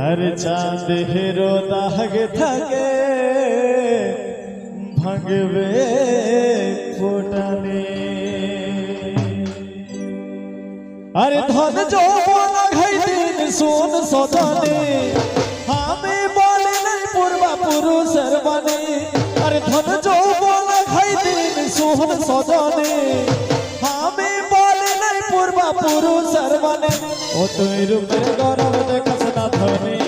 अरे चांदेरो दाग থাকে ভাঙবে ফোটানে अरे धन যৌবন ঘাইদিন সোন সজানে আমি বলি নাই পূর্বা পুরুষের বাণী अरे धन যৌবন ঘাইদিন সোন সজানে আমি বলি নাই পূর্বা পুরুষের বাণী ও তুই রূপের গরব দেখছ না ধনী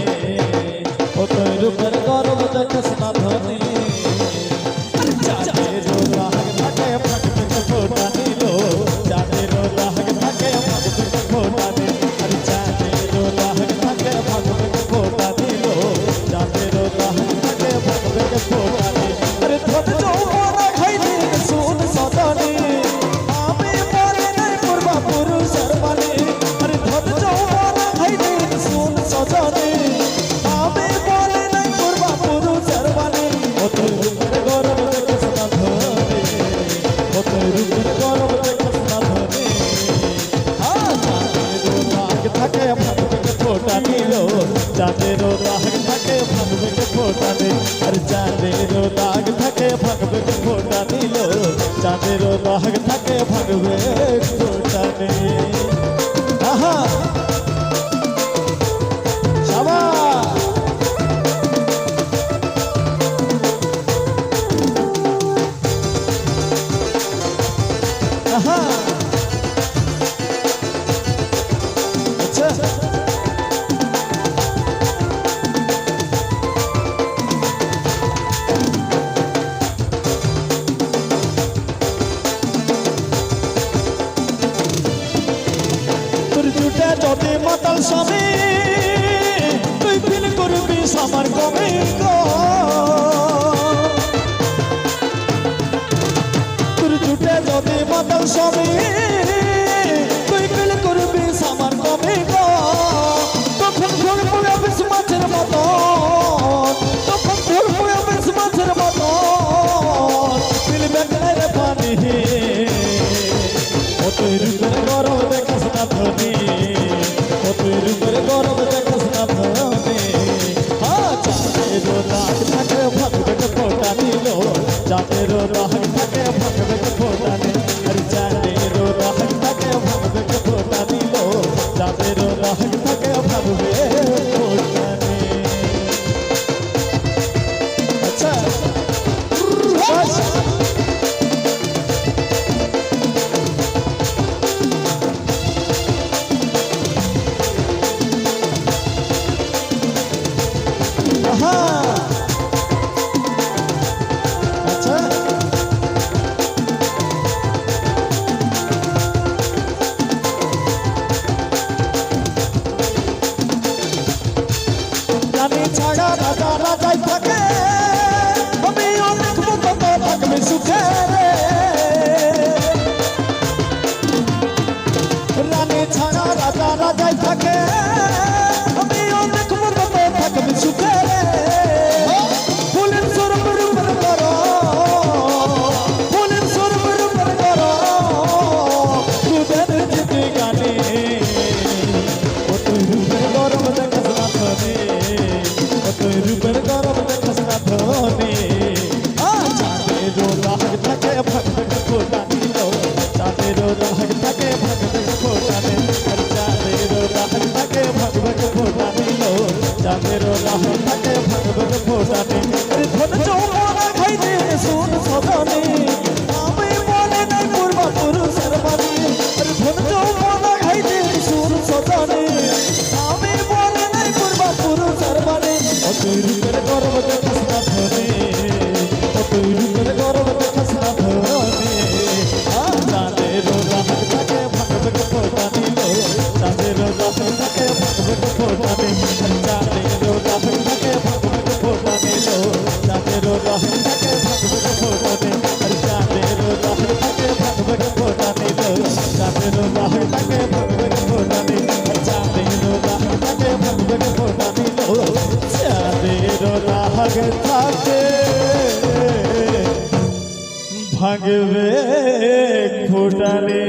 ও তুই রূপের গরব দেখছ না ধনী চাঁদেরও দাগ থাকে ভাঙবে ফোটানে লো চাঁদেরও দাগ থাকে ভাঙবে ফোটানে আরে চাঁদেরও দাগ থাকে ভাঙবে ফোটানে লো চাঁদেরও দাগ থাকে ভাঙবে ফোটানে আরে ধন যৌবন ঘাইদিন সোন সজানে আমি বলি নাই পূর্বা পুরুষের বাণী আরে ধন যৌবন ঘাইদিন সোন সজানে আমি বলি নাই পূর্বা পুরুষের বাণী ও তুই রূপের গরব দেখছ না ধনী ও তুই রূপের গরব দেখছ না ধনী চাঁদেরও দাগ থাকে ভাঙবে ফোটানে লো চাঁদেরও দাগ থাকে ভাঙবে ফোটানে আরে চাঁদেরও দাগ থাকে ভাঙবে ফোটানে লো চাঁদেরও দাগ থাকে ভাঙবে ফোটানে আহা শাবাশ আহা আচ্ছা যদি মাতাল স্বামী তুই ফিল করবি আমার কমে তোর জুটে যদি মাতাল স্বামী তুই ফিল করবি আমার কমে তখন ভোর পড়ে বেশ মাছের মতো তখন ভোর পড়ে বেশ মাছের মতো ফিলবে গায়ে পানি ও তুই রূপের গরব দেখাস না ধনী ও তুই রূপের গরব দেখাস না ধনী চাঁদেরও দাগ থাকে ভাঙবে ফোটানে লো চাঁদেরও দাগ থাকে ভাঙবে ফোটানে আরে চাঁদেরও দাগ থাকে ভাঙবে ফোটানে লো চাঁদেরও দাগ থাকে ভাঙবে ফোটানে আচ্ছা আচ্ছা রানী ছাড়া রাজা রাজাই থাকে আমি অনেক মতো থাকবে সুখে রে রানী ছাড়া রাজা রাজাই থাকে আমি অনেক মতো থাকবে সুখে রে ফুলের সরবর উপর করো ফুলের সরবর উপর করো দুধের জিতে গানে ও তুই রূপের গরব দেখাস না ধনী ও তুই রূপের গরব দেখাস না ধনী চাঁদেরও দাগ থাকে ভাঙবে ফোটানে লো চাঁদেরও দাগ থাকে ভাঙবে ফোটানে চাঁদেরও দাগ থাকে ভাঙবে ফোটানে লো চাঁদেরও দাগ থাকে ভাঙবে ফোটানে ধন যৌবন ঘাইদিন সোন সজানে আমি বলি নাই পূর্বা পুরুষের বাণী ধন যৌবন ঘাইদিন সোন সজানে আমি বলি নাই পূর্বা পুরুষের বাণী ও তুই রূপের গরব দেখাস না ধনী ও তুই রূপের গরব দেখাস না ধনী চাঁদেরও দাগ থাকে ভাঙবে ফোটানে লো চাঁদেরও দাগ থাকে ভাঙবে ফোটানে চাঁদেরও দাগ থাকে ভাঙবে ফোটানে লো চাঁদেরও দাগ থাকে ভাঙবে ফোটানে চাঁদেরও দাগ থাকে ভাঙবে ফোটানে লো চাঁদেরও দাগ থাকে ভাঙবে ফোটানে চাঁদেরও দাগ থাকে ভাঙবে ফোটানে লো চাঁদেরও দাগ থাকে ভাঙবে ফোটানে।